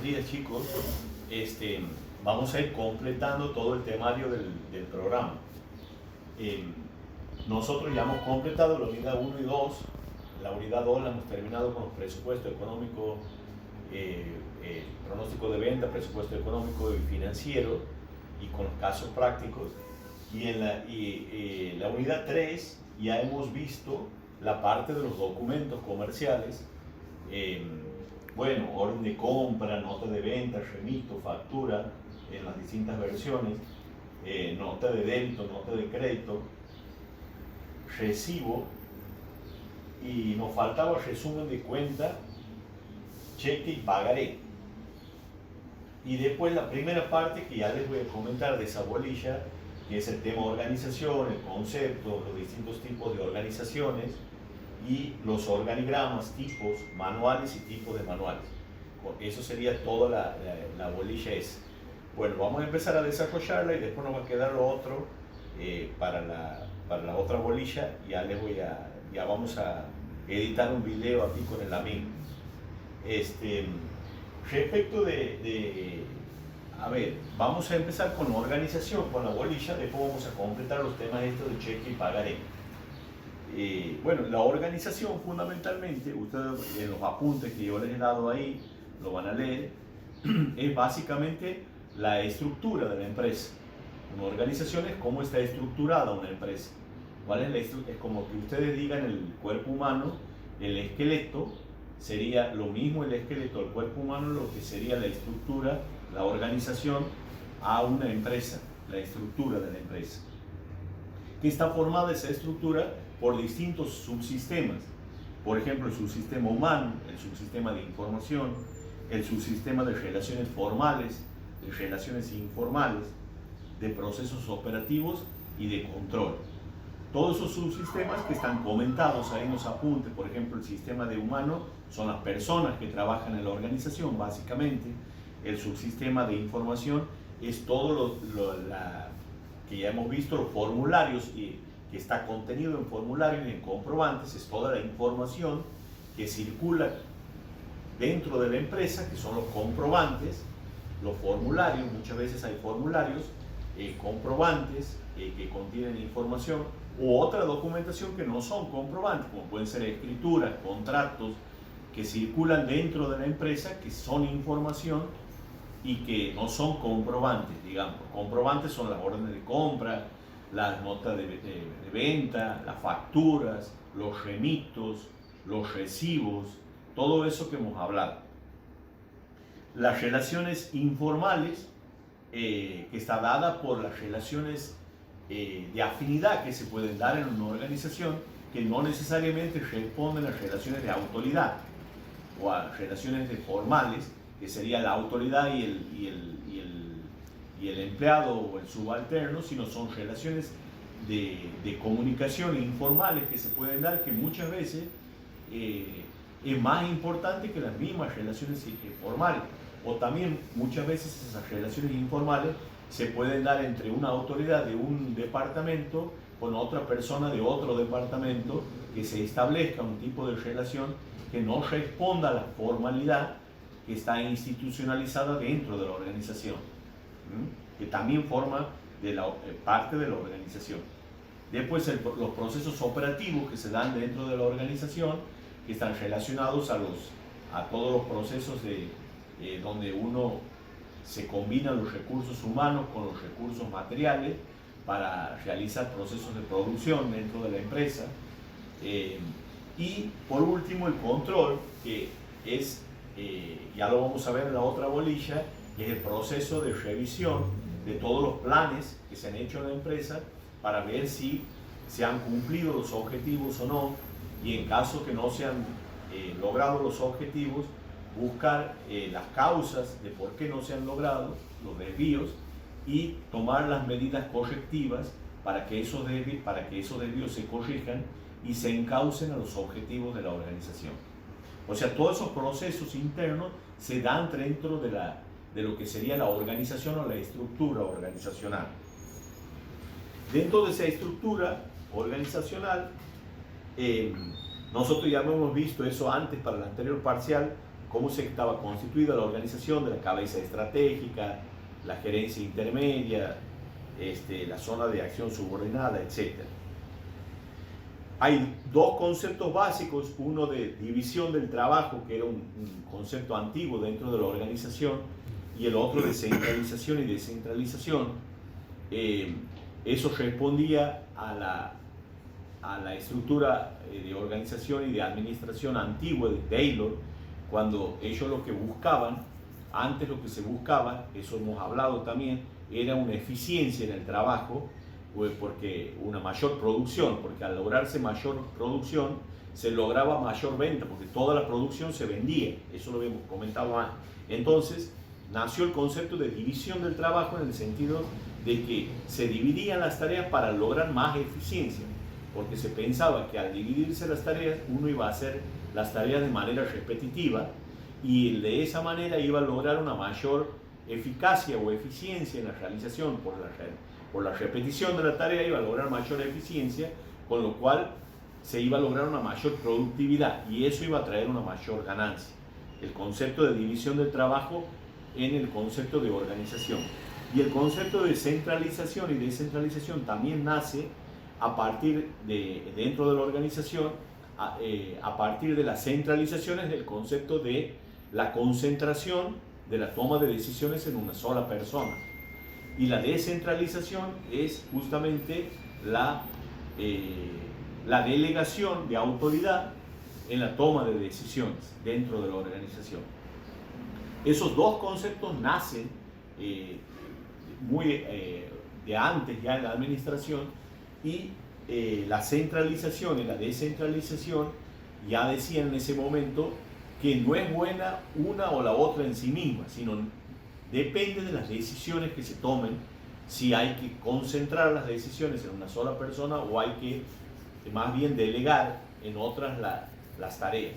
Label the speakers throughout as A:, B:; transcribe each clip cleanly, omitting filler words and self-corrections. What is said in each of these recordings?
A: buenos días chicos. Vamos a ir completando todo el temario del programa. Eh, Nosotros ya hemos completado la unidad 1 y 2. La unidad 2 la hemos terminado con los presupuestos económicos, pronóstico de venta, presupuesto económico y financiero, y con los casos prácticos. Y en la unidad 3 ya hemos visto la parte de los documentos comerciales. Bueno, orden de compra, nota de venta, remito, factura en las distintas versiones, nota de débito, nota de crédito, recibo, y nos faltaba resumen de cuenta, cheque y pagaré. Y después la primera parte que ya les voy a comentar de esa bolilla, que es el tema organización, el concepto, los distintos tipos de organizaciones y los organigramas, tipos manuales y tipos de manuales. Eso sería toda la bolilla esa. Bueno, vamos a empezar a desarrollarla y después nos va a quedar lo otro para la otra bolilla. Ya vamos a editar un video aquí con el amigo. Respecto a ver, vamos a empezar con organización, con la bolilla, después vamos a completar los temas estos de cheque y pagaré. Bueno, la organización fundamentalmente, ustedes en los apuntes que yo les he dado ahí, lo van a leer, es básicamente la estructura de la empresa. Una organización es cómo está estructurada una empresa. ¿Cuál es la estructura? Es como que ustedes digan el cuerpo humano, el esqueleto, sería lo mismo el esqueleto del cuerpo humano, lo que sería la estructura, la organización a una empresa, la estructura de la empresa. Que está formada esa estructura por distintos subsistemas. Por ejemplo, el subsistema humano, el subsistema de información, el subsistema de relaciones formales, de relaciones informales, de procesos operativos y de control. Todos esos subsistemas que están comentados ahí en los apuntes, por ejemplo, el sistema de humano son las personas que trabajan en la organización, básicamente. El subsistema de información es todo que ya hemos visto, los formularios, y que está contenido en formularios y en comprobantes, es toda la información que circula dentro de la empresa, que son los comprobantes, los formularios. Muchas veces hay formularios, comprobantes que contienen información, u otra documentación que no son comprobantes, como pueden ser escrituras, contratos, que circulan dentro de la empresa, que son información y que no son comprobantes, digamos. Comprobantes son las órdenes de compra, las notas de venta, las facturas, los remitos, los recibos, todo eso que hemos hablado. Las relaciones informales, que está dada por las relaciones de afinidad que se pueden dar en una organización, que no necesariamente responden a relaciones de autoridad o a relaciones formales, que sería la autoridad y el empleado o el subalterno, sino son relaciones de comunicación informales que se pueden dar, que muchas veces es más importante que las mismas relaciones formales. O también muchas veces esas relaciones informales se pueden dar entre una autoridad de un departamento con otra persona de otro departamento, que se establezca un tipo de relación que no responda a la formalidad que está institucionalizada dentro de la organización, que también forma parte de la organización. Después los procesos operativos que se dan dentro de la organización, que están relacionados a todos los procesos donde uno se combina los recursos humanos con los recursos materiales para realizar procesos de producción dentro de la empresa. Y por último el control, que es, ya lo vamos a ver en la otra bolilla, que es el proceso de revisión de todos los planes que se han hecho en la empresa para ver si se han cumplido los objetivos o no, y en caso que no se han logrado los objetivos, buscar las causas de por qué no se han logrado los desvíos y tomar las medidas correctivas para que esos desvíos se corrijan y se encaucen a los objetivos de la organización. O sea, todos esos procesos internos se dan dentro de lo que sería la organización o la estructura organizacional. Dentro de esa estructura organizacional, nosotros ya hemos visto eso antes para el anterior parcial, cómo se estaba constituida la organización de la cabeza estratégica, la gerencia intermedia, la zona de acción subordinada, etc. Hay dos conceptos básicos, uno de división del trabajo, que era un concepto antiguo dentro de la organización, y el otro de centralización y descentralización. Eso respondía a la estructura de organización y de administración antigua de Taylor, cuando ellos lo que buscaban, antes lo que se buscaba, eso hemos hablado también, era una eficiencia en el trabajo, porque una mayor producción, porque al lograrse mayor producción se lograba mayor venta, porque toda la producción se vendía, eso lo habíamos comentado antes. Entonces nació el concepto de división del trabajo en el sentido de que se dividían las tareas para lograr más eficiencia, porque se pensaba que al dividirse las tareas uno iba a hacer las tareas de manera repetitiva y de esa manera iba a lograr una mayor eficacia o eficiencia en la realización por la repetición de la tarea, iba a lograr mayor eficiencia, con lo cual se iba a lograr una mayor productividad y eso iba a traer una mayor ganancia. El concepto de división del trabajo en el concepto de organización. Y el concepto de centralización y descentralización también nace a partir dentro de la organización, a partir de las centralizaciones del concepto de la concentración de la toma de decisiones en una sola persona. Y la descentralización es justamente la delegación de autoridad en la toma de decisiones dentro de la organización. Esos dos conceptos nacen de antes ya en la administración, y la centralización y la descentralización ya decían en ese momento que no es buena una o la otra en sí misma, sino depende de las decisiones que se tomen, si hay que concentrar las decisiones en una sola persona o hay que más bien delegar en otras las tareas.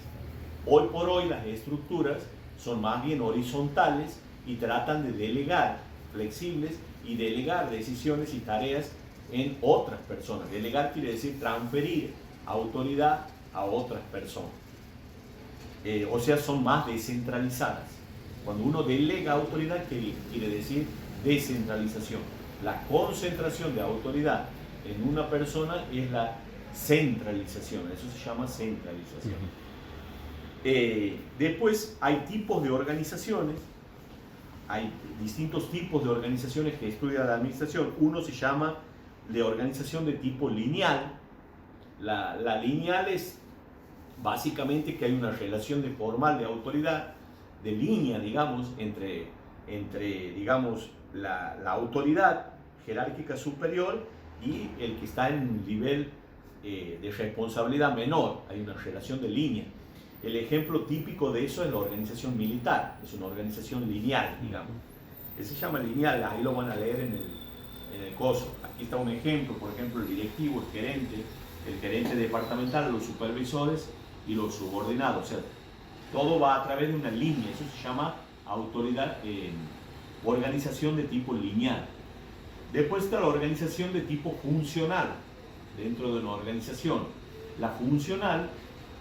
A: Hoy por hoy las estructuras son más bien horizontales y tratan de delegar, flexibles, y delegar decisiones y tareas en otras personas. Delegar quiere decir transferir autoridad a otras personas. O sea, son más descentralizadas. Cuando uno delega autoridad quiere decir descentralización. La concentración de autoridad en una persona es la centralización, eso se llama centralización. Después hay tipos de organizaciones, hay distintos tipos de organizaciones que estudia la administración. Uno se llama de organización de tipo lineal. La lineal es básicamente que hay una relación formal de autoridad, de línea, digamos, entre digamos, la autoridad jerárquica superior y el que está en un nivel de responsabilidad menor. Hay una relación de línea. El ejemplo típico de eso es la organización militar, es una organización lineal, digamos. Se llama lineal, ahí lo van a leer en el coso. Aquí está un ejemplo, por ejemplo, el directivo, el gerente departamental, los supervisores y los subordinados. O sea, todo va a través de una línea, eso se llama autoridad, organización de tipo lineal. Después está la organización de tipo funcional dentro de una organización. La funcional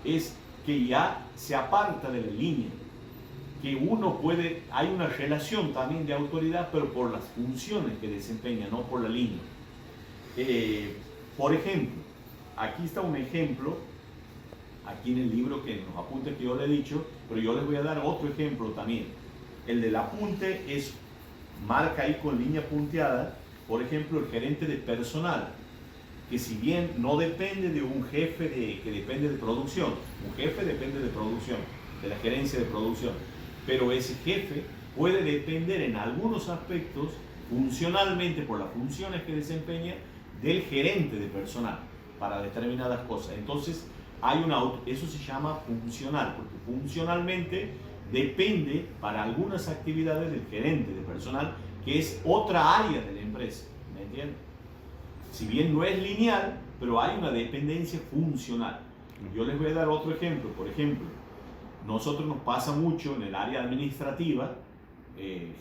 A: es que ya se aparta de la línea, que hay una relación también de autoridad, pero por las funciones que desempeña, no por la línea. Por ejemplo, aquí está un ejemplo, aquí en el libro que nos apunta que yo le he dicho, pero yo les voy a dar otro ejemplo también. El del apunte marca ahí con línea punteada, por ejemplo, el gerente de personal, que si bien no depende de un jefe que depende de producción, un jefe depende de producción, de la gerencia de producción, pero ese jefe puede depender en algunos aspectos, funcionalmente, por las funciones que desempeña, del gerente de personal para determinadas cosas. Entonces, eso se llama funcional, porque funcionalmente depende para algunas actividades del gerente de personal, que es otra área de la empresa, ¿me entienden? Si bien no es lineal, pero hay una dependencia funcional. Yo les voy a dar otro ejemplo. Por ejemplo, nosotros nos pasa mucho en el área administrativa,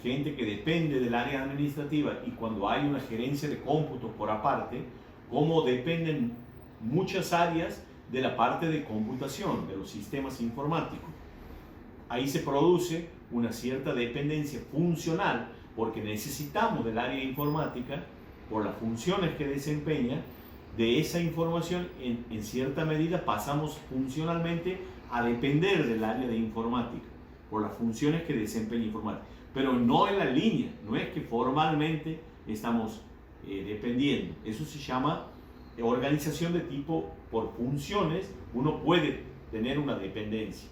A: gente que depende del área administrativa, y cuando hay una gerencia de cómputos por aparte, cómo dependen muchas áreas de la parte de computación, de los sistemas informáticos. ahí se produce una cierta dependencia funcional, porque necesitamos del área informática, por las funciones que desempeña, de esa información en cierta medida pasamos funcionalmente a depender del área de informática, por las funciones que desempeña informática, pero no en la línea, no es que formalmente estamos dependiendo. Eso se llama organización de tipo por funciones, uno puede tener una dependencia.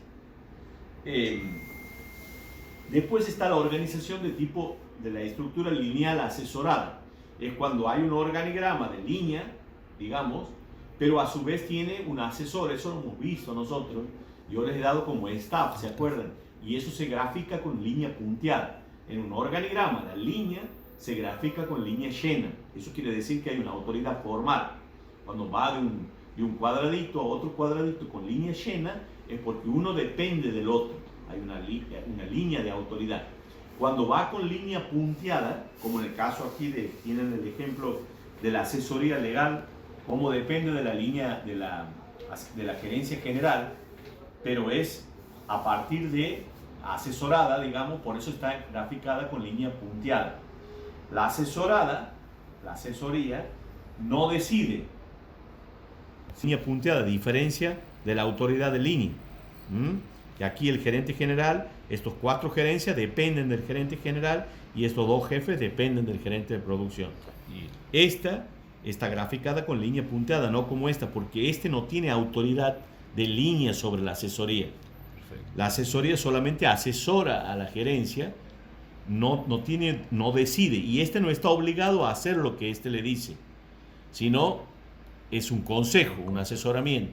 A: Después está la organización de tipo de la estructura lineal asesorada. Es cuando hay un organigrama de línea, digamos, pero a su vez tiene un asesor. Eso lo hemos visto nosotros. Yo les he dado como staff, ¿se acuerdan? Y eso se grafica con línea punteada. En un organigrama, la línea se grafica con línea llena. Eso quiere decir que hay una autoridad formal. Cuando va de un cuadradito a otro cuadradito con línea llena, es porque uno depende del otro. Hay una línea de autoridad. Cuando va con línea punteada, como en el caso aquí tienen el ejemplo de la asesoría legal, como depende de la línea de la gerencia general, pero es a partir de asesorada, digamos, por eso está graficada con línea punteada. La asesorada, la asesoría, no decide. Línea punteada, diferencia de la autoridad de línea. Que aquí el gerente general, estos 4 gerencias dependen del gerente general y estos 2 jefes dependen del gerente de producción. Esta está graficada con línea punteada, no como esta, porque este no tiene autoridad de línea sobre la asesoría. Perfecto. La asesoría solamente asesora a la gerencia, no decide, y este no está obligado a hacer lo que este le dice, sino es un consejo, un asesoramiento.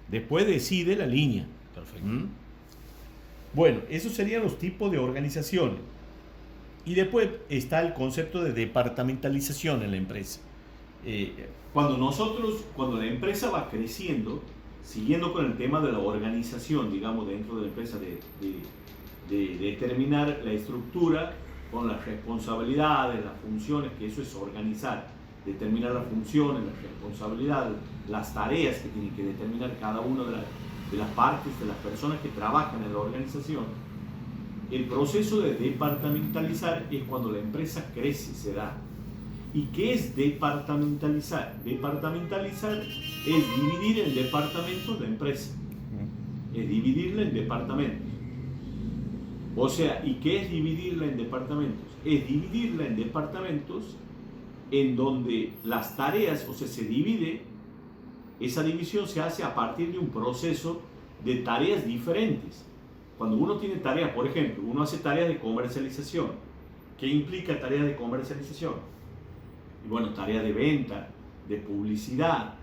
A: Después decide la línea. Perfecto. Bueno, esos serían los tipos de organizaciones. Y después está el concepto de departamentalización en la empresa. Cuando la empresa va creciendo, siguiendo con el tema de la organización, digamos, dentro de la empresa, de determinar la estructura con las responsabilidades, las funciones, que eso es organizar, determinar las funciones, las responsabilidades, las tareas que tiene que determinar cada una de las partes, de las personas que trabajan en la organización. El proceso de departamentalizar es cuando la empresa crece, se da. ¿Y qué es departamentalizar? Departamentalizar es dividir el departamento de la empresa. Es dividirla en departamentos. O sea, ¿y qué es dividirla en departamentos? Es dividirla en departamentos en donde las tareas, o sea, se divide, esa división se hace a partir de un proceso de tareas diferentes. Cuando uno tiene tareas, por ejemplo, uno hace tareas de comercialización. ¿Qué implica tareas de comercialización? Y bueno, tareas de venta, de publicidad,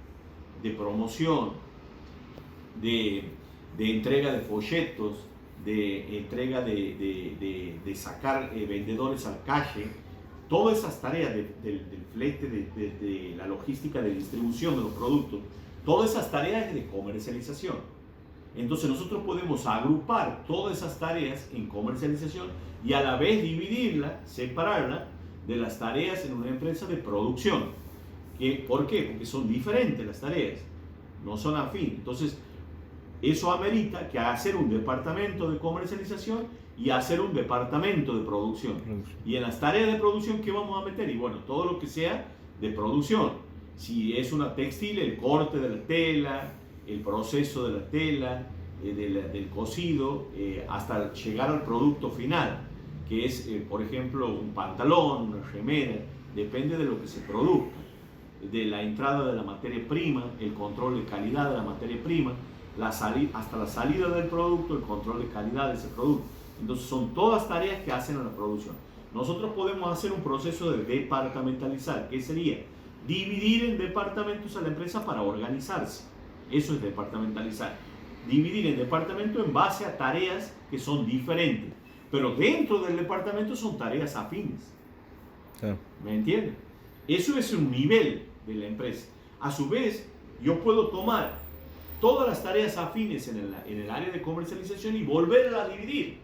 A: de promoción, de entrega de folletos, de entrega de sacar vendedores al calle. Todas esas tareas del flete, de la logística de distribución de los productos, todas esas tareas de comercialización. Entonces nosotros podemos agrupar todas esas tareas en comercialización y a la vez dividirla, separarla de las tareas en una empresa de producción. ¿Por qué? Porque son diferentes las tareas, no son afín. Entonces eso amerita que hacer un departamento de comercialización y hacer un departamento de producción. Y en las tareas de producción, ¿qué vamos a meter? Y bueno, todo lo que sea de producción. Si es una textil, el corte de la tela, el proceso de la tela, del cosido, hasta llegar al producto final, que es, por ejemplo, un pantalón, una remera, depende de lo que se produzca, de la entrada de la materia prima, el control de calidad de la materia prima, hasta la salida del producto, el control de calidad de ese producto. Entonces son todas tareas que hacen a la producción. Nosotros podemos hacer un proceso de departamentalizar, que sería dividir en departamentos a la empresa para organizarse. Eso es departamentalizar. Dividir en departamentos en base a tareas que son diferentes. Pero dentro del departamento son tareas afines. Sí. ¿Me entienden? Eso es un nivel de la empresa. A su vez, yo puedo tomar todas las tareas afines en el área de comercialización y volverla a dividir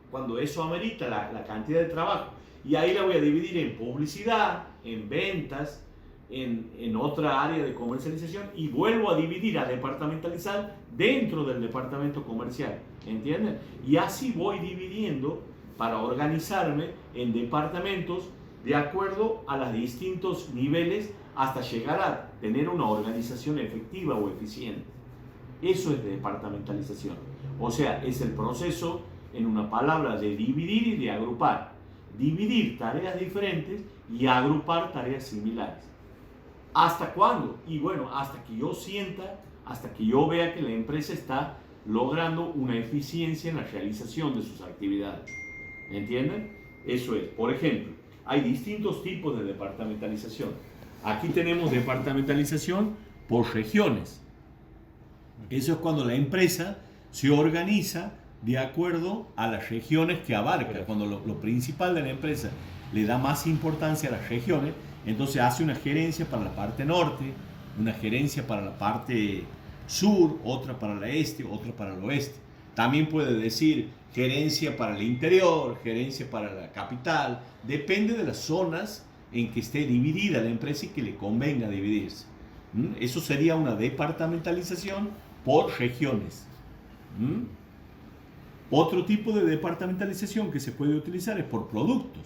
A: cuando eso amerita la cantidad de trabajo. Y ahí la voy a dividir en publicidad, en ventas, en otra área de comercialización y vuelvo a dividir, a departamentalizar dentro del departamento comercial. ¿entienden? Y así voy dividiendo para organizarme en departamentos de acuerdo a los distintos niveles hasta llegar a tener una organización efectiva o eficiente. Eso es departamentalización. O sea, es el proceso, en una palabra, de dividir y de agrupar. Dividir tareas diferentes y agrupar tareas similares. ¿Hasta cuándo? Y bueno, hasta que yo sienta, hasta que yo vea que la empresa está logrando una eficiencia en la realización de sus actividades. ¿Me entienden? Eso es. Por ejemplo, hay distintos tipos de departamentalización. Aquí tenemos departamentalización por regiones. Eso es cuando la empresa se organiza de acuerdo a las regiones que abarca. Cuando lo principal de la empresa le da más importancia a las regiones, entonces hace una gerencia para la parte norte, una gerencia para la parte sur, otra para el este, otra para el oeste. También puede decir gerencia para el interior, gerencia para la capital. Depende de las zonas en que esté dividida la empresa y que le convenga dividirse. Eso sería una departamentalización por regiones. Otro tipo de departamentalización que se puede utilizar es por productos.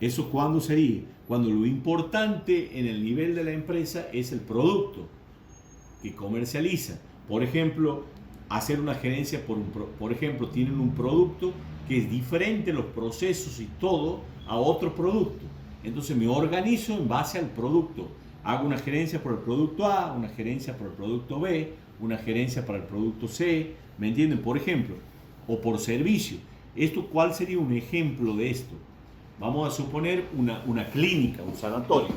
A: ¿Eso cuándo sería? Cuando lo importante en el nivel de la empresa es el producto que comercializa. Por ejemplo, hacer una gerencia por ejemplo, tienen un producto que es diferente los procesos y todo a otro producto. Entonces me organizo en base al producto. Hago una gerencia por el producto A, una gerencia por el producto B, una gerencia para el producto C, ¿me entienden? Por ejemplo, o por servicio. ¿Cuál sería un ejemplo de esto? Vamos a suponer una clínica, un sanatorio.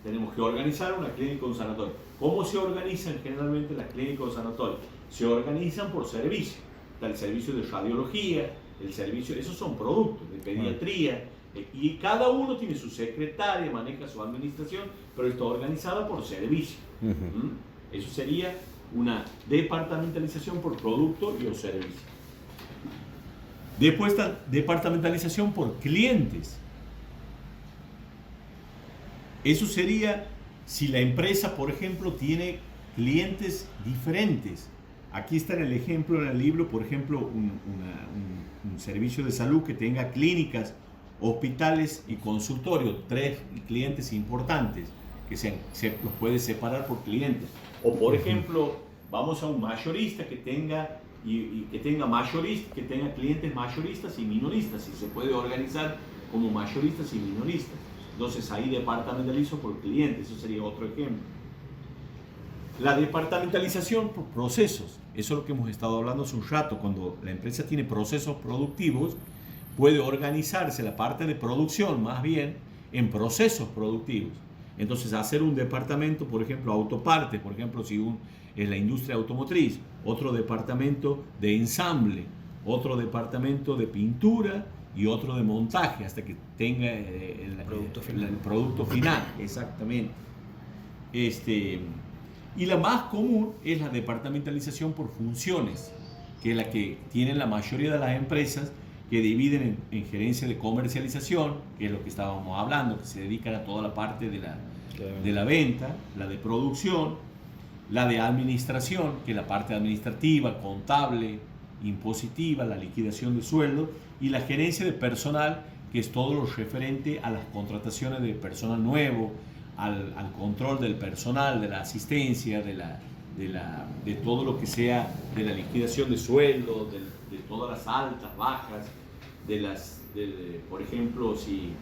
A: Tenemos que organizar una clínica o un sanatorio. ¿Cómo se organizan generalmente las clínicas o sanatorios? Se organizan por servicio. Está el servicio de radiología, el servicio, esos son productos de pediatría, y cada uno tiene su secretaria, maneja su administración, pero está organizada por servicio. Eso sería una departamentalización por producto y o servicio. Después está departamentalización por clientes. Eso sería si la empresa, por ejemplo, tiene clientes diferentes. Aquí está en el ejemplo en el libro, por ejemplo, un servicio de salud que tenga clínicas, hospitales y consultorios, 3 clientes importantes que se los puede separar por clientes. O por ejemplo, vamos a un mayorista que tenga que tenga clientes mayoristas y minoristas, y se puede organizar como mayoristas y minoristas. Entonces ahí departamentalizo por clientes, eso sería otro ejemplo. La departamentalización por procesos, eso es lo que hemos estado hablando hace un rato. Cuando la empresa tiene procesos productivos, puede organizarse la parte de producción más bien en procesos productivos. Entonces hacer un departamento, por ejemplo, autopartes, por ejemplo, si en la industria automotriz, otro departamento de ensamble, otro departamento de pintura y otro de montaje hasta que tenga el producto final. Exactamente. Y la más común es la departamentalización por funciones, que es la que tienen la mayoría de las empresas, que dividen en gerencia de comercialización, que es lo que estábamos hablando, que se dedican a toda la parte de la venta, la de producción, la de administración, que es la parte administrativa, contable, impositiva, la liquidación de sueldo, y la gerencia de personal, que es todo lo referente a las contrataciones de personal nuevo, al control del personal, de la asistencia, de todo lo que sea, de la liquidación de sueldo, de todas las altas, bajas, por ejemplo, si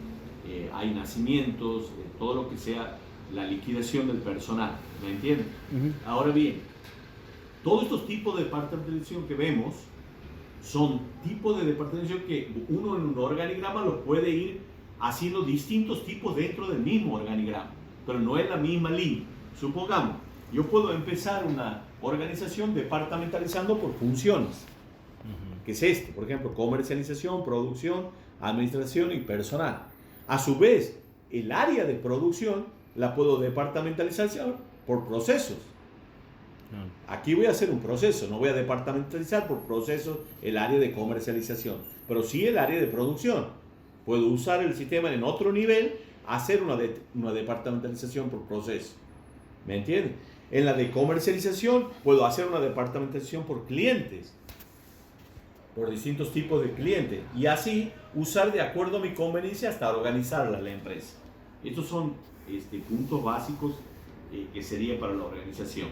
A: hay nacimientos, todo lo que sea la liquidación del personal, ¿me entienden? Ahora bien, todos estos tipos de departamentización que vemos son tipos de departamentización que uno en un organigrama los puede ir haciendo distintos tipos dentro del mismo organigrama, pero no es la misma línea. Supongamos, yo puedo empezar una organización departamentalizando por funciones, que es esto, por ejemplo, comercialización, producción, administración y personal. A su vez, el área de producción la puedo departamentalizar por procesos. Aquí voy a hacer un proceso, no voy a departamentalizar por procesos el área de comercialización, pero sí el área de producción. Puedo usar el sistema en otro nivel, hacer una departamentalización por proceso. ¿Me entienden? En la de comercialización puedo hacer una departamentación por clientes, por distintos tipos de clientes, y así usar de acuerdo a mi conveniencia hasta organizarla la empresa. Estos son puntos básicos que sería para la organización.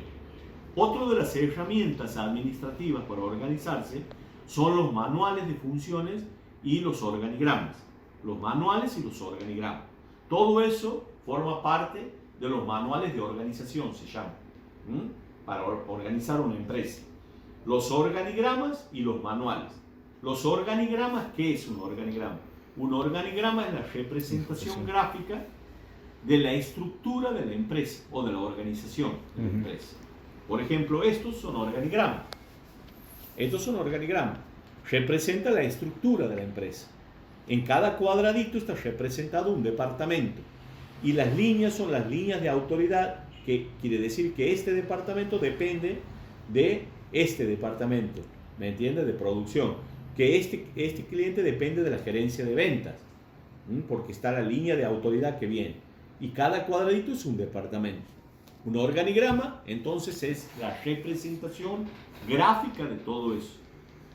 A: Otro de las herramientas administrativas para organizarse son los manuales de funciones y los organigramas. Los manuales y los organigramas. Todo eso forma parte de los manuales de organización, se llama, para organizar una empresa. Los organigramas y los manuales. Los organigramas, ¿qué es un organigrama? Un organigrama es la representación gráfica de la estructura de la empresa o de la organización de la empresa. Por ejemplo, estos son organigramas. Estos son organigramas. Representa la estructura de la empresa. En cada cuadradito está representado un departamento. Y las líneas son las líneas de autoridad, que quiere decir que este departamento depende de este departamento, ¿me entiendes? De producción. Que este cliente depende de la gerencia de ventas, porque está la línea de autoridad que viene. Y cada cuadradito es un departamento. Un organigrama, entonces, es la representación gráfica de todo eso,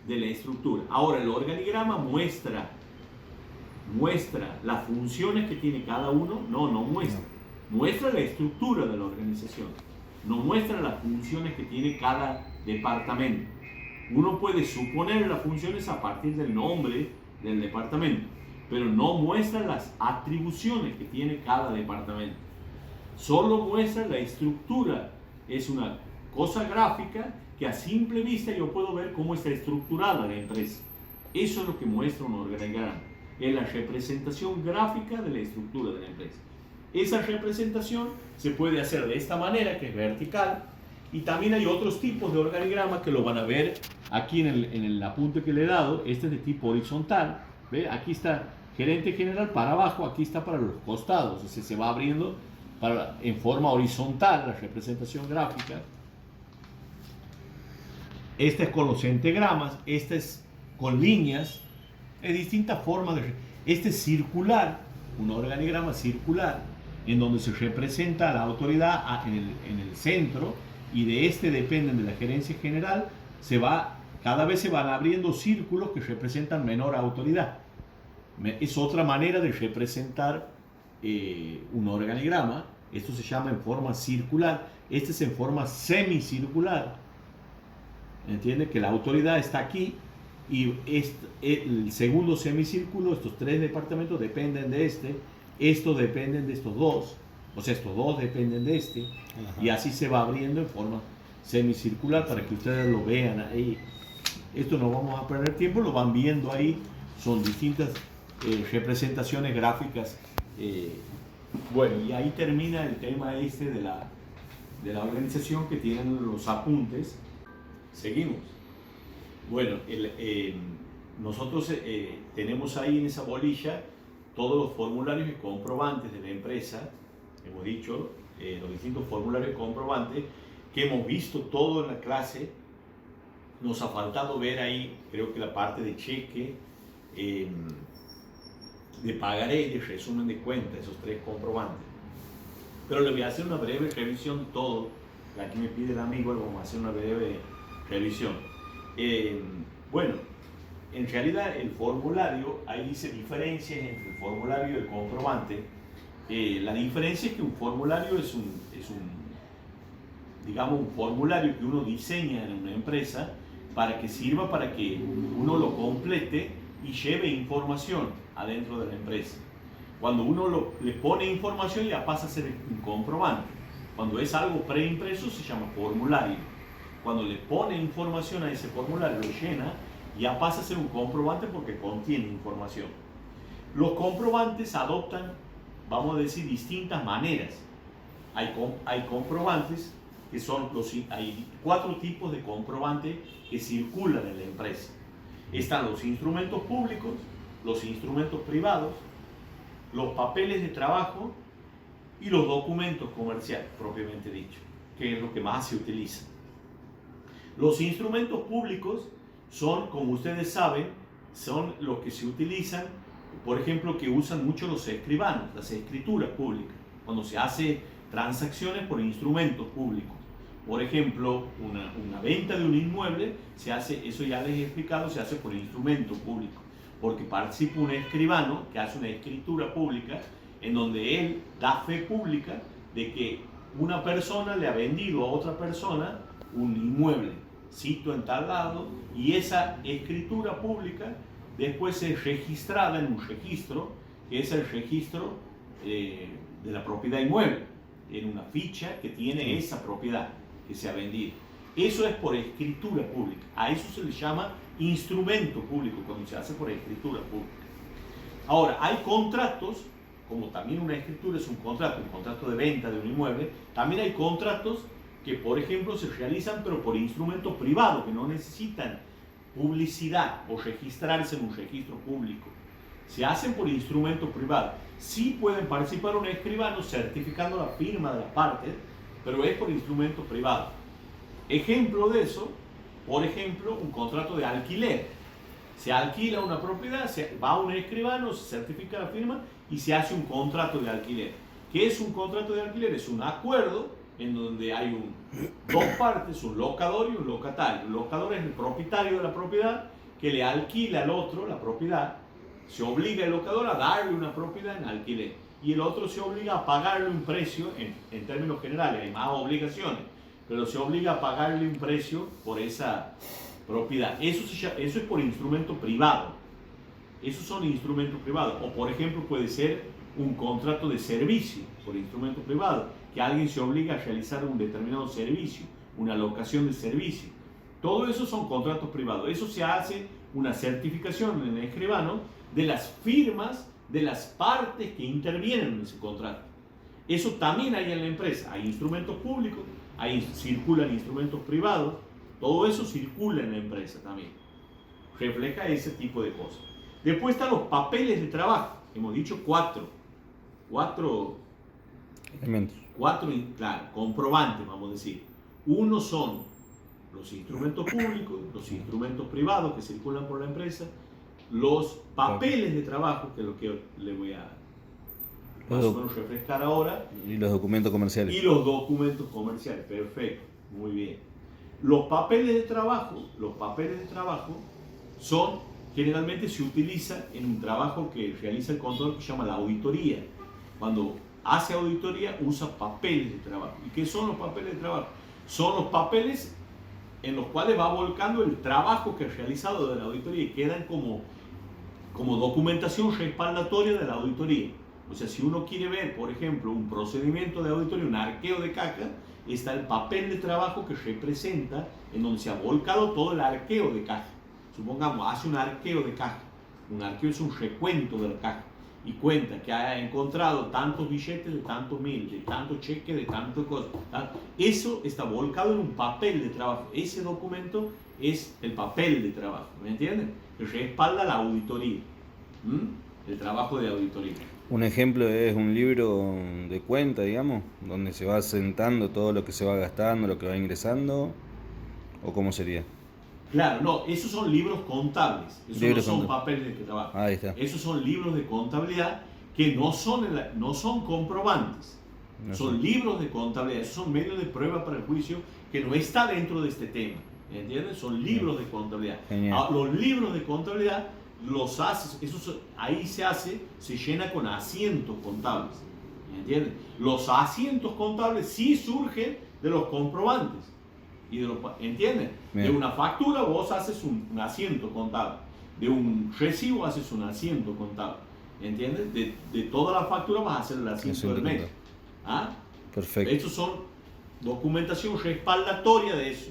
A: de la estructura. Ahora, el organigrama muestra las funciones que tiene cada uno. No muestra. Muestra la estructura de la organización. No muestra las funciones que tiene cada departamento. Uno puede suponer las funciones a partir del nombre del departamento, pero no muestra las atribuciones que tiene cada departamento. Solo muestra la estructura. Es una cosa gráfica que a simple vista yo puedo ver cómo está estructurada la empresa. Eso es lo que muestra un organigrama. Es la representación gráfica de la estructura de la empresa. Esa representación se puede hacer de esta manera, que es vertical, y también hay otros tipos de organigrama que lo van a ver aquí en el apunte que le he dado. Este es de tipo horizontal. ¿Ve? Aquí está gerente general para abajo, aquí está para los costados. O sea, se va abriendo en forma horizontal la representación gráfica. Este es con los centigramas, este es con líneas, es distintas formas de... Este es circular, un organigrama circular, en donde se representa a la autoridad en el centro, y de este dependen de la gerencia general. Cada vez se van abriendo círculos que representan menor autoridad. Es otra manera de representar un organigrama. Esto se llama en forma circular. Este es en forma semicircular. ¿Entiende? Que la autoridad está aquí y el segundo semicírculo, estos tres departamentos dependen de este, estos dependen de estos dos, o sea, estos dos dependen de este. Ajá. Y así se va abriendo en forma semicircular para que ustedes lo vean ahí. Esto no vamos a perder tiempo, lo van viendo ahí, son distintas representaciones gráficas. Bueno, y ahí termina el tema de la organización, que tienen los apuntes. Seguimos. Bueno, nosotros tenemos ahí en esa bolilla todos los formularios y comprobantes de la empresa. Hemos dicho los distintos formularios y comprobantes que hemos visto todo en la clase. Nos ha faltado ver ahí, creo que la parte de cheque, de pagaré y de resumen de cuenta, esos tres comprobantes. Pero le voy a hacer una breve revisión de todo. Aquí me pide el amigo, le vamos a hacer una breve revisión. Bueno, en realidad el formulario, ahí dice diferencias entre el formulario y el comprobante. La diferencia es que un formulario es digamos, un formulario que uno diseña en una empresa para que sirva para que uno lo complete y lleve información adentro de la empresa. Cuando uno le pone información, ya pasa a ser un comprobante. Cuando es algo preimpreso, se llama formulario. Cuando le pone información a ese formulario, lo llena, ya pasa a ser un comprobante porque contiene información. Los comprobantes adoptan, vamos a decir, distintas maneras. Hay comprobantes que hay 4 tipos de comprobantes que circulan en la empresa. Están los instrumentos públicos, los instrumentos privados, los papeles de trabajo y los documentos comerciales, propiamente dicho, que es lo que más se utiliza. Los instrumentos públicos son, como ustedes saben, son los que se utilizan, por ejemplo, que usan mucho los escribanos, las escrituras públicas, cuando se hace transacciones por instrumentos públicos. Por ejemplo, una venta de un inmueble se hace, eso ya les he explicado, se hace por instrumento público, porque participa un escribano que hace una escritura pública en donde él da fe pública de que una persona le ha vendido a otra persona un inmueble, sitio en tal lado, y esa escritura pública después es registrada en un registro, que es el registro de la propiedad inmueble, en una ficha que tiene esa propiedad que se ha vendido. Eso es por escritura pública. A eso se le llama instrumento público cuando se hace por escritura pública. Ahora, hay contratos, como también una escritura es un contrato de venta de un inmueble, también hay contratos que, por ejemplo, se realizan pero por instrumento privado, que no necesitan publicidad o registrarse en un registro público. Se hacen por instrumento privado. Sí pueden participar un escribano certificando la firma de las partes, pero es por instrumento privado. Ejemplo de eso, por ejemplo, un contrato de alquiler. Se alquila una propiedad, se va a un escribano, se certifica la firma y se hace un contrato de alquiler. ¿Qué es un contrato de alquiler? Es un acuerdo en donde hay dos partes, un locador y un locatario. El locador es el propietario de la propiedad que le alquila al otro la propiedad. Se obliga el locador a darle una propiedad en alquiler y el otro se obliga a pagarle un precio, en términos generales, hay más obligaciones, pero se obliga a pagarle un precio por esa propiedad. Eso es por instrumento privado. Esos son instrumentos privados. O por ejemplo puede ser un contrato de servicio por instrumento privado, que alguien se obliga a realizar un determinado servicio, una locación de servicio. Todo eso son contratos privados. Eso se hace una certificación en el escribano de las firmas de las partes que intervienen en ese contrato. Eso también hay en la empresa. Hay instrumentos públicos, circulan instrumentos privados, todo eso circula en la empresa también. Refleja ese tipo de cosas. Después están los papeles de trabajo. Hemos dicho cuatro
B: elementos.
A: Claro, comprobantes, vamos a decir. Uno son los instrumentos públicos, los instrumentos privados que circulan por la empresa, los papeles de trabajo, que es lo que le voy a más o menos refrescar ahora.
B: Y los documentos comerciales.
A: Y los documentos comerciales, perfecto, muy bien. Los papeles de trabajo son, generalmente se utiliza en un trabajo que realiza el contador que se llama la auditoría. Cuando hace auditoría usa papeles de trabajo. ¿Y qué son los papeles de trabajo? Son los papeles en los cuales va volcando el trabajo que ha realizado de la auditoría y quedan como documentación respaldatoria de la auditoría. O sea, si uno quiere ver, por ejemplo, un procedimiento de auditoría, un arqueo de caja, está el papel de trabajo que representa en donde se ha volcado todo el arqueo de caja. Supongamos, hace un arqueo de caja. Un arqueo es un recuento de la caja y cuenta que ha encontrado tantos billetes de tantos mil, de tantos cheques, de tantas cosas. Eso está volcado en un papel de trabajo. Ese documento es el papel de trabajo, ¿me entienden? Que respalda la auditoría, el trabajo de auditoría.
B: Un ejemplo es un libro de cuenta, digamos, donde se va sentando todo lo que se va gastando, lo que va ingresando, ¿o cómo sería?
A: Claro, no, esos son libros contables, esos no son papeles de trabajo.
B: Ahí está.
A: Esos son libros de contabilidad que no son comprobantes, son libros de contabilidad, esos son medios de prueba para el juicio que no está dentro de este tema, ¿entiendes? Son libros de contabilidad. Los libros de contabilidad los haces, ahí se llena con asientos contables, ¿entiendes? Los asientos contables sí surgen de los comprobantes. ¿Entiendes? De una factura vos haces un asiento contable, de un recibo haces un asiento contable, ¿entiendes? De toda la factura vas a hacer el asiento del mes. ¿Ah?
B: Perfecto.
A: Estos son documentación respaldatoria de eso.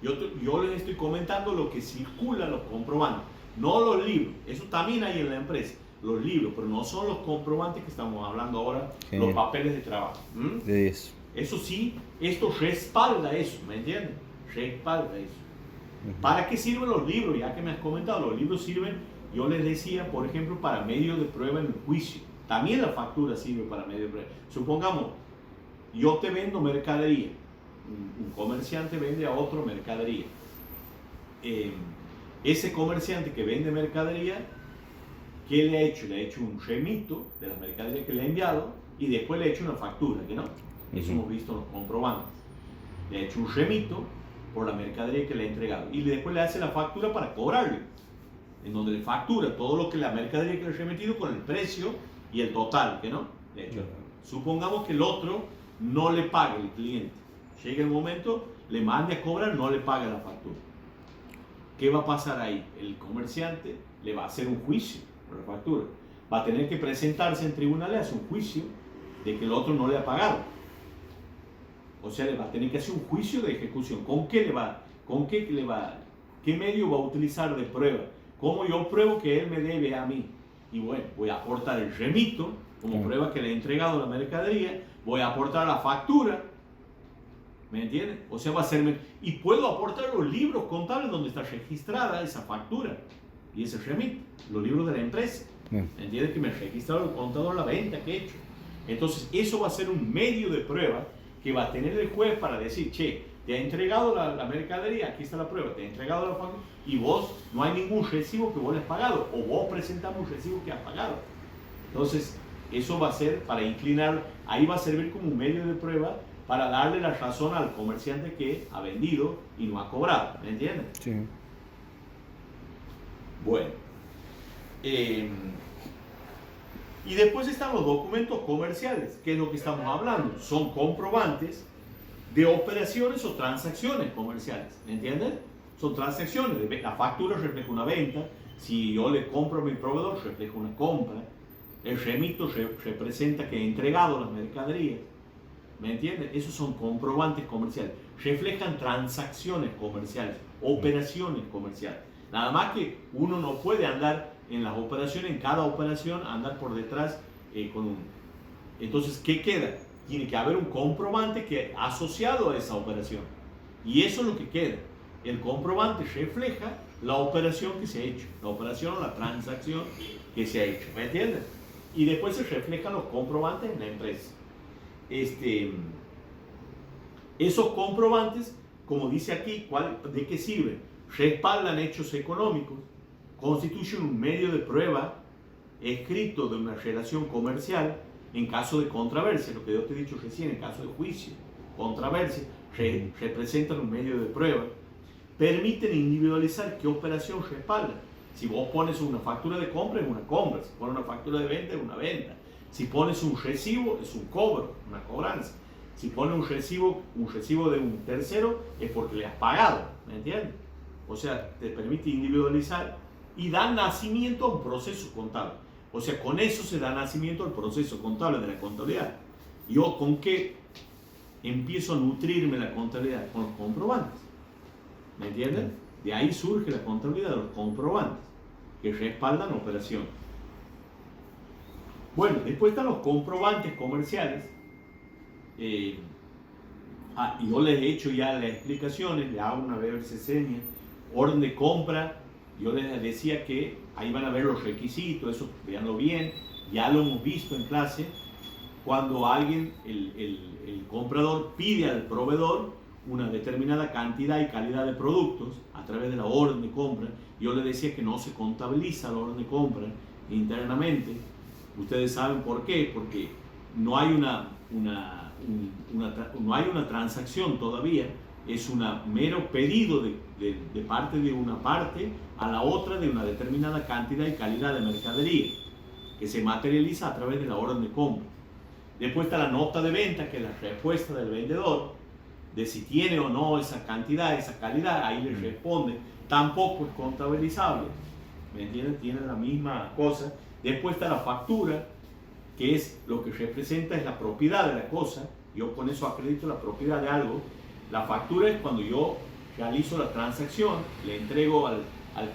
A: Yo les estoy comentando lo que circula, los comprobantes, no los libros. Eso también hay en la empresa, los libros, pero no son los comprobantes que estamos hablando ahora, los papeles de trabajo.
B: De eso.
A: Eso sí, esto respalda eso, ¿me entiendes? Respalda eso. ¿Para qué sirven los libros? Ya que me has comentado, los libros sirven, yo les decía, por ejemplo, para medio de prueba en el juicio. También la factura sirve para medio de prueba. Supongamos, yo te vendo mercadería, un comerciante vende a otro mercadería. Ese comerciante que vende mercadería, ¿qué le ha hecho? Le ha hecho un remito de la mercadería que le ha enviado y después le ha hecho una factura, ¿que no? Eso hemos visto en los comprobantes. Le ha hecho un remito por la mercadería que le ha entregado. Y después le hace la factura para cobrarle, en donde le factura todo lo que la mercadería que le ha remitido con el precio y el total, que no. De hecho, supongamos que el otro no le paga el cliente. Llega el momento, le mande a cobrar, no le paga la factura. ¿Qué va a pasar ahí? El comerciante le va a hacer un juicio por la factura. Va a tener que presentarse en tribunales, hacer un juicio de que el otro no le ha pagado. O sea, le va a tener que hacer un juicio de ejecución. ¿Con qué le va? ¿Qué medio va a utilizar de prueba? ¿Cómo yo pruebo que él me debe a mí? Y bueno, voy a aportar el remito como prueba que le he entregado la mercadería. Voy a aportar la factura. ¿Me entiendes? O sea, va a ser... Y puedo aportar los libros contables donde está registrada esa factura y ese remito, los libros de la empresa. ¿Me entiendes? Que me registraron el contador la venta que he hecho. Entonces, eso va a ser un medio de prueba que va a tener el juez para decir, che, te ha entregado la mercadería, aquí está la prueba, te ha entregado la factura y vos no hay ningún recibo que vos le has pagado o vos presentamos un recibo que has pagado. Entonces, eso va a ser para inclinar, ahí va a servir como un medio de prueba para darle la razón al comerciante que ha vendido y no ha cobrado, ¿me entiendes?
B: Sí.
A: Bueno, y después están los documentos comerciales, que es lo que estamos hablando, son comprobantes de operaciones o transacciones comerciales, ¿me entiendes? Son transacciones, la factura refleja una venta, si yo le compro a mi proveedor refleja una compra, el remito representa que he entregado las mercaderías, ¿me entiendes? Esos son comprobantes comerciales, reflejan transacciones comerciales, operaciones comerciales. Nada más que uno no puede andar en las operaciones, en cada operación, andar por detrás con un... Entonces, ¿qué queda? Tiene que haber un comprobante que asociado a esa operación. Y eso es lo que queda. El comprobante refleja la operación que se ha hecho, la operación o la transacción que se ha hecho, ¿me entiendes? Y después se reflejan los comprobantes en la empresa. Esos comprobantes, como dice aquí, ¿de qué sirven? Respaldan hechos económicos, constituyen un medio de prueba escrito de una relación comercial en caso de controversia, lo que yo te he dicho recién, en caso de juicio, controversia, representan un medio de prueba, permiten individualizar qué operación respalda. Si vos pones una factura de compra, es una compra, si pones una factura de venta, es una venta. Si pones un recibo, es un cobro, una cobranza. Si pones un recibo de un tercero, es porque le has pagado, ¿me entiendes? O sea, te permite individualizar y da nacimiento a un proceso contable. O sea, con eso se da nacimiento al proceso contable de la contabilidad. ¿Yo con qué empiezo a nutrirme la contabilidad? Con los comprobantes. ¿Me entiendes? De ahí surge la contabilidad de los comprobantes que respaldan operaciones. Bueno, después están los comprobantes comerciales. Y yo les he hecho ya las explicaciones, le hago una breve reseña. Orden de compra, yo les decía que ahí van a ver los requisitos, eso veanlo bien, ya lo hemos visto en clase. Cuando alguien, el comprador pide al proveedor una determinada cantidad y calidad de productos a través de la orden de compra, yo les decía que no se contabiliza la orden de compra internamente. Ustedes saben por qué, porque no hay no hay una transacción todavía, es un mero pedido de parte de una parte a la otra de una determinada cantidad y calidad de mercadería que se materializa a través de la orden de compra. Después está la nota de venta, que es la respuesta del vendedor de si tiene o no esa cantidad, esa calidad, ahí le responde. Tampoco es contabilizable, ¿me entiendes? Tiene la misma cosa. Después está la factura, que es lo que representa es la propiedad de la cosa. Yo con eso acredito la propiedad de algo. La factura es cuando yo realizo la transacción, le entrego al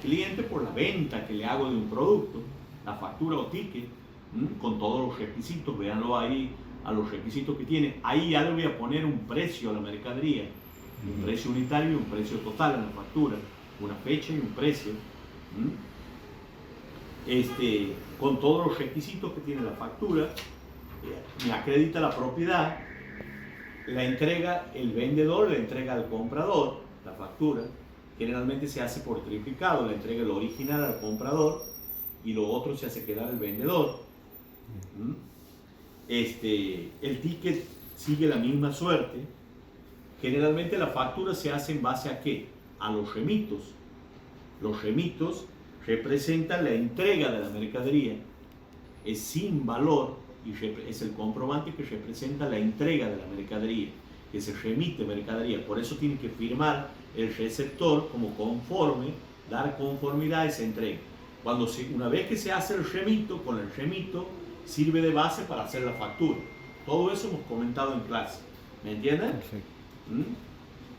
A: cliente por la venta que le hago de un producto, la factura o ticket, con todos los requisitos, véanlo ahí, a los requisitos que tiene. Ahí ya le voy a poner un precio a la mercadería, un precio unitario y un precio total en la factura, una fecha y un precio. Con todos los requisitos que tiene la factura, me acredita la propiedad, la entrega el vendedor, la entrega al comprador, la factura, generalmente se hace por triplicado, la entrega el original al comprador y lo otro se hace quedar el vendedor. El ticket sigue la misma suerte, Generalmente la factura se hace en base a ¿qué? A los remitos. Los remitos representan la entrega de la mercadería, es sin valor y es el comprobante que representa la entrega de la mercadería, que se remite mercadería. Por eso tiene que firmar el receptor como conforme, dar conformidad a esa entrega. Una vez que se hace el remito, con el remito sirve de base para hacer la factura. Todo eso hemos comentado en clase. ¿Me entienden?
B: Perfecto.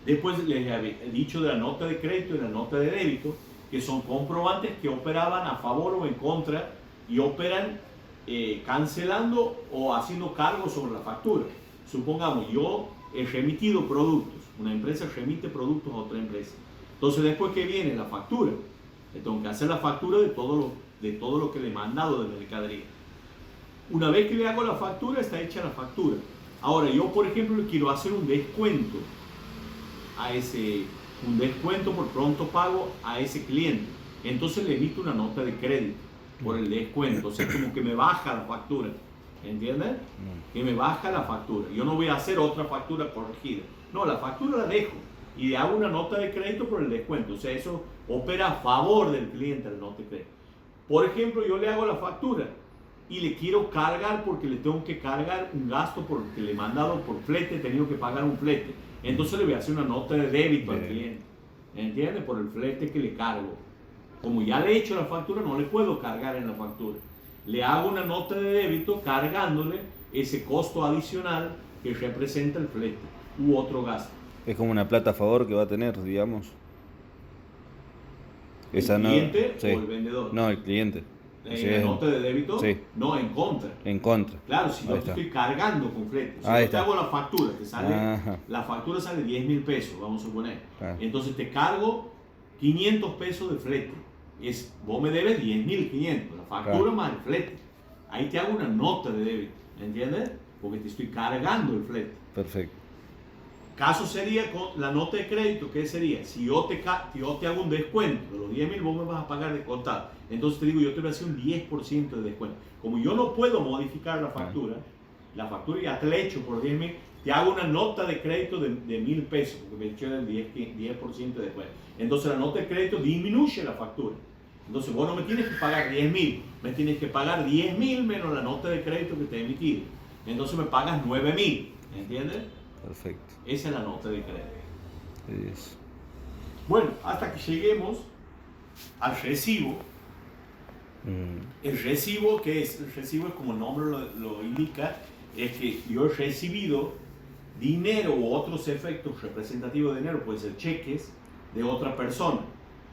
A: Después les he dicho de la nota de crédito y la nota de débito, que son comprobantes que operaban a favor o en contra y operan cancelando o haciendo cargo sobre la factura. Supongamos, yo he remitido productos, una empresa remite productos a otra empresa. Entonces después que viene la factura, le tengo que hacer la factura de todo lo que le he mandado de mercadería. Una vez que le hago la factura, está hecha la factura. Ahora yo, por ejemplo, le quiero hacer un descuento por pronto pago a ese cliente. Entonces le emito una nota de crédito por el descuento. O sea, como que me baja la factura. ¿Entiendes? Que me baja la factura. Yo no voy a hacer otra factura corregida. No, la factura la dejo y le hago una nota de crédito por el descuento. O sea, eso opera a favor del cliente, la nota de crédito. Por ejemplo, yo le hago la factura y le quiero cargar porque le tengo que cargar un gasto porque le he mandado por flete, he tenido que pagar un flete. Entonces le voy a hacer una nota de débito al cliente, ¿entiende? Por el flete que le cargo. Como ya le he hecho la factura, no le puedo cargar en la factura. Le hago una nota de débito cargándole ese costo adicional que representa el flete u otro gasto.
B: Es como una plata a favor que va a tener, digamos.
A: ¿El cliente o el vendedor?
B: No, el cliente.
A: ¿En la nota de débito?
B: Sí.
A: No, en contra.
B: En contra.
A: Claro, si yo te estoy cargando con flete. Si yo te hago la factura, la factura sale 10.000 pesos, vamos a suponer. Entonces te cargo 500 pesos de flete. Vos me debes 10.500, la factura más el flete. Ahí te hago una nota de débito, ¿entiendes? Porque te estoy cargando el flete.
B: Perfecto.
A: Caso sería con la nota de crédito, ¿qué sería? Si yo te hago un descuento de los 10.000, vos me vas a pagar de contado. Entonces te digo, yo te voy a hacer un 10% de descuento. Como yo no puedo modificar la factura ya te la he hecho por 10.000, te hago una nota de crédito de 1.000 pesos, porque me echó el 10% de descuento. Entonces la nota de crédito disminuye la factura. Entonces vos no me tienes que pagar 10.000, me tienes que pagar 10.000 menos la nota de crédito que te he emitido. Entonces me pagas 9.000, ¿entiendes?
B: Perfecto.
A: Esa es la nota de crédito.
B: Eso.
A: Bueno, hasta que lleguemos al recibo. El recibo, ¿qué es? El recibo es como el nombre lo indica, es que yo he recibido dinero u otros efectos representativos de dinero, puede ser cheques de otra persona.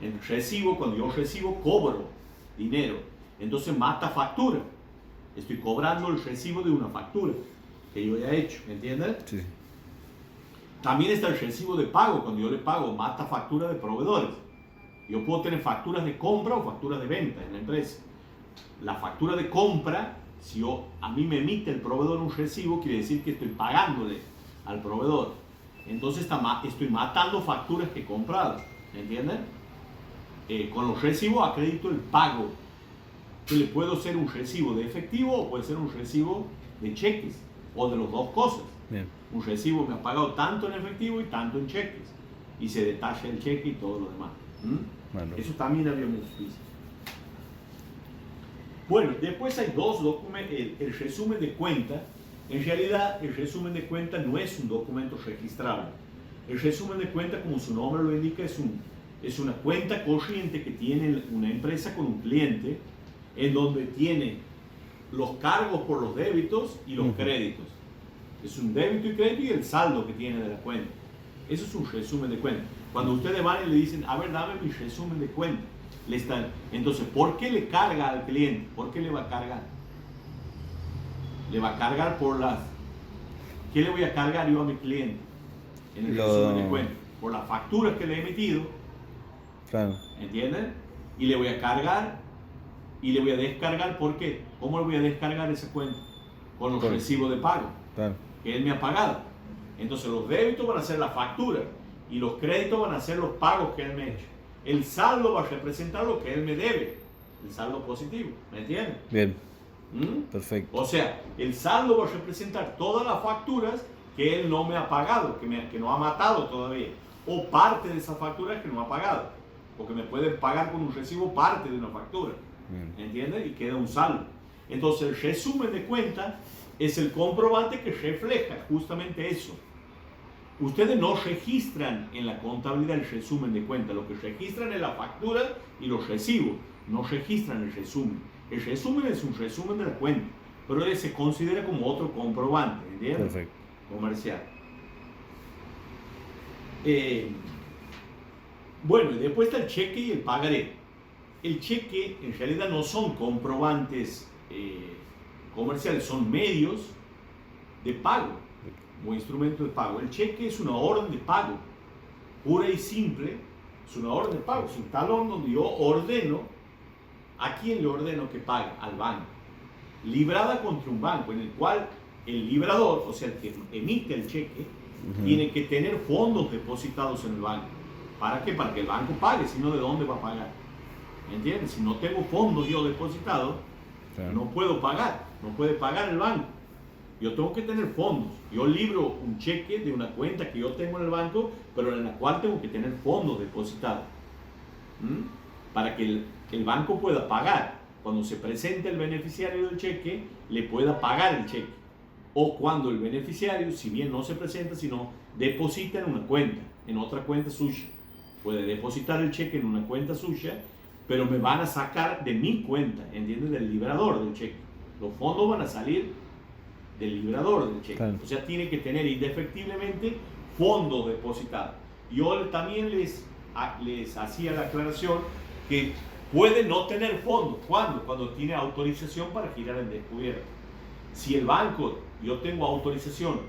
A: El recibo, cuando yo recibo, cobro dinero. Entonces mata factura. Estoy cobrando el recibo de una factura que yo ya he hecho, ¿me entiendes?
B: Sí.
A: También está el recibo de pago, cuando yo le pago, mata factura de proveedores. Yo puedo tener facturas de compra o facturas de venta en la empresa. La factura de compra, si a mí me emite el proveedor un recibo, quiere decir que estoy pagándole al proveedor. Entonces estoy matando facturas que he comprado, ¿me entienden? Con los recibos acredito el pago. Que le puedo hacer un recibo de efectivo o puede ser un recibo de cheques o de las dos cosas.
B: Bien.
A: Un recibo me ha pagado tanto en efectivo y tanto en cheques. Y se detalla el cheque y todo lo demás.
B: Bueno.
A: Eso también había mucho justicia. Bueno, después hay dos documentos. El resumen de cuenta, en realidad el resumen de cuenta no es un documento registrable. El resumen de cuenta, como su nombre lo indica, es una cuenta corriente que tiene una empresa con un cliente, en donde tiene los cargos por los débitos y los créditos. Es un débito y crédito y el saldo que tiene de la cuenta. Eso es un resumen de cuenta. Cuando ustedes van y le dicen, a ver, dame mi resumen de cuenta, entonces, ¿por qué le carga al cliente? ¿Por qué le va a cargar? Le va a cargar ¿qué le voy a cargar yo a mi cliente? En el resumen de cuenta. Por las facturas que le he emitido.
B: Claro.
A: ¿Entienden? Y le voy a cargar y le voy a descargar, ¿por qué? ¿Cómo le voy a descargar esa cuenta? Con los recibos de pago.
B: Claro.
A: Que él me ha pagado. Entonces los débitos van a ser la factura y los créditos van a ser los pagos que él me ha hecho. El saldo va a representar lo que él me debe, el saldo positivo, ¿me entiendes?
B: Bien. Perfecto.
A: O sea, el saldo va a representar todas las facturas que él no me ha pagado, que no ha matado todavía, o parte de esa factura que no ha pagado, porque me puede pagar con un recibo parte de una factura, ¿entiendes? Y queda un saldo. Entonces el resumen de cuenta es el comprobante que refleja justamente eso. Ustedes no registran en la contabilidad el resumen de cuenta, lo que registran es la factura y los recibos, no registran el resumen. El resumen es un resumen de la cuenta, pero él se considera como otro comprobante, ¿entiendes?
B: Perfecto.
A: Comercial. Bueno, y después está el cheque y el pagaré. El cheque en realidad no son comprobantes comerciales, son medios de pago o instrumento de pago. El cheque es una orden de pago, pura y simple, es una orden de pago, es un talón donde yo ordeno, ¿a quién le ordeno que pague? Al banco. Librada contra un banco, en el cual el librador, o sea, el que emite el cheque, tiene que tener fondos depositados en el banco. ¿Para qué? Para que el banco pague, si no, ¿de dónde va a pagar? ¿Me entiendes? Si no tengo fondos yo depositados, claro, no puedo pagar, no puede pagar el banco. Yo tengo que tener fondos. Yo libro un cheque de una cuenta que yo tengo en el banco, pero en la cual tengo que tener fondos depositados. Para que el banco pueda pagar. Cuando se presente el beneficiario del cheque, le pueda pagar el cheque. O cuando el beneficiario, si bien no se presenta, sino deposita en una cuenta, en otra cuenta suya. Puede depositar el cheque en una cuenta suya, pero me van a sacar de mi cuenta, ¿entiendes? Del librador del cheque. Los fondos van a salir del librador del cheque. Claro. O sea, tiene que tener indefectiblemente fondos depositados. Yo también les hacía la aclaración que puede no tener fondos. ¿Cuándo? Cuando tiene autorización para girar en descubierto. Si el banco, yo tengo autorización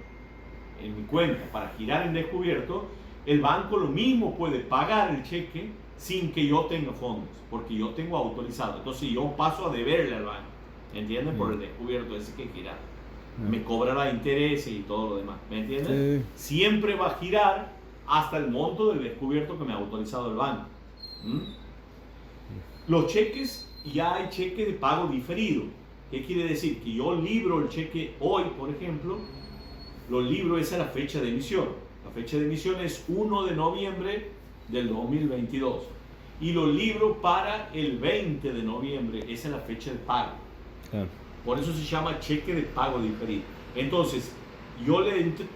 A: en mi cuenta para girar en descubierto, el banco lo mismo puede pagar el cheque sin que yo tenga fondos, porque yo tengo autorizado. Entonces yo paso a deberle al banco, ¿entienden? Por el descubierto ese que gira. Me cobrará intereses y todo lo demás, ¿me entiendes? Siempre va a girar hasta el monto del descubierto que me ha autorizado el banco. Los cheques, ya hay cheques de pago diferido. ¿Qué quiere decir? Que yo libro el cheque hoy, por ejemplo, lo libro, esa es la fecha de emisión. La fecha de emisión es 1 de noviembre del 2022. Y lo libro para el 20 de noviembre, esa es la fecha de pago. Claro. Por eso se llama cheque de pago diferido. Entonces, yo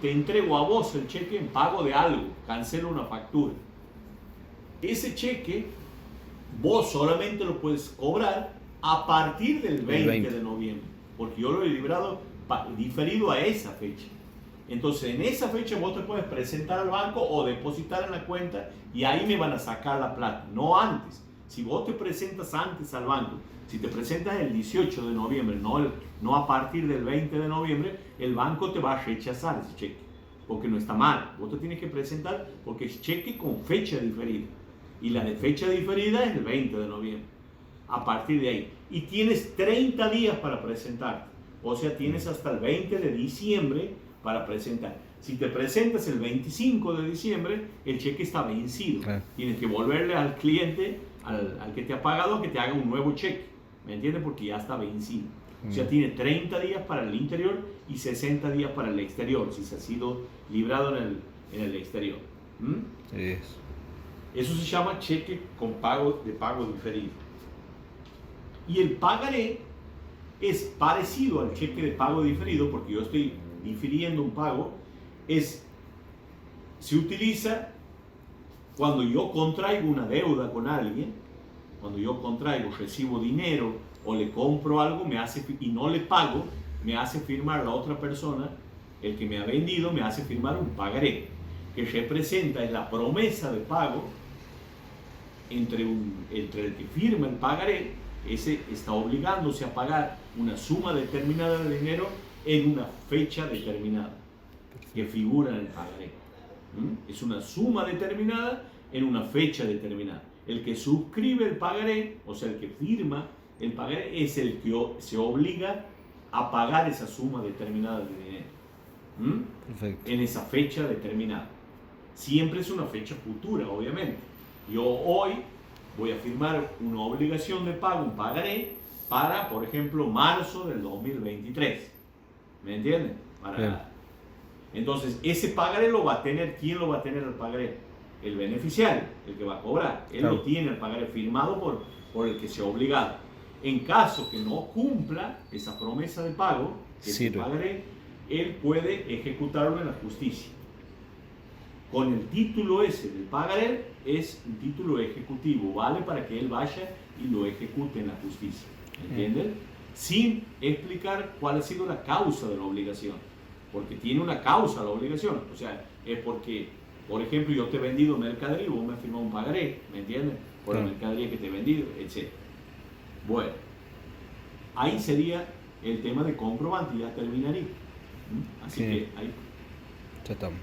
A: te entrego a vos el cheque en pago de algo, cancelo una factura. Ese cheque, vos solamente lo puedes cobrar a partir del 20 de noviembre, porque yo lo he librado diferido a esa fecha. Entonces, en esa fecha vos te puedes presentar al banco o depositar en la cuenta y ahí me van a sacar la plata, no antes. Si vos te presentas antes al banco, si te presentas el 18 de noviembre, no a partir del 20 de noviembre, el banco te va a rechazar ese cheque, porque no está mal. Vos te tienes que presentar porque es cheque con fecha diferida. Y la de fecha diferida es el 20 de noviembre. A partir de ahí. Y tienes 30 días para presentarte. O sea, tienes hasta el 20 de diciembre para presentar. Si te presentas el 25 de diciembre, el cheque está vencido. Tienes que volverle al cliente, al que te ha pagado, que te haga un nuevo cheque. ¿Me entiendes? Porque ya está vencido. O sea, tiene 30 días para el interior y 60 días para el exterior, si se ha sido librado en el exterior. Eso se llama cheque con pago de pago diferido. Y el pagaré es parecido al cheque de pago diferido, porque yo estoy difiriendo un pago. Se utiliza cuando yo contraigo una deuda con alguien, cuando yo recibo dinero o le compro algo y no le pago, me hace firmar la otra persona, el que me ha vendido, me hace firmar un pagaré, que representa la promesa de pago entre el que firma el pagaré. Ese está obligándose a pagar una suma determinada de dinero en una fecha determinada que figura en el pagaré. Es una suma determinada en una fecha determinada. El que suscribe el pagaré, o sea, el que firma el pagaré, es el que se obliga a pagar esa suma determinada de dinero. En esa fecha determinada. Siempre es una fecha futura, obviamente. Yo hoy voy a firmar una obligación de pago, un pagaré, para, por ejemplo, marzo del 2023. ¿Me entienden? Entonces, ese pagaré lo va a tener, ¿quién lo va a tener el pagaré? El beneficiario, el que va a cobrar. Él
B: Claro.
A: lo tiene el pagaré firmado por el que se ha obligado. En caso que no cumpla esa promesa de pago, que ese
B: Sirve.
A: pagaré, él puede ejecutarlo en la justicia. Con el título ese del pagaré, es un título ejecutivo, vale para que él vaya y lo ejecute en la justicia. ¿Entienden? Sin explicar cuál ha sido la causa de la obligación. Porque tiene una causa la obligación. O sea, es porque, por ejemplo, yo te he vendido mercadería y vos me has firmado un pagaré, ¿me entiendes? Por la
B: Claro.
A: mercadería que te he vendido, etc. Bueno, ahí sería el tema de comprobante y ya terminaría. Así
B: Sí.
A: que ahí
B: Ya estamos.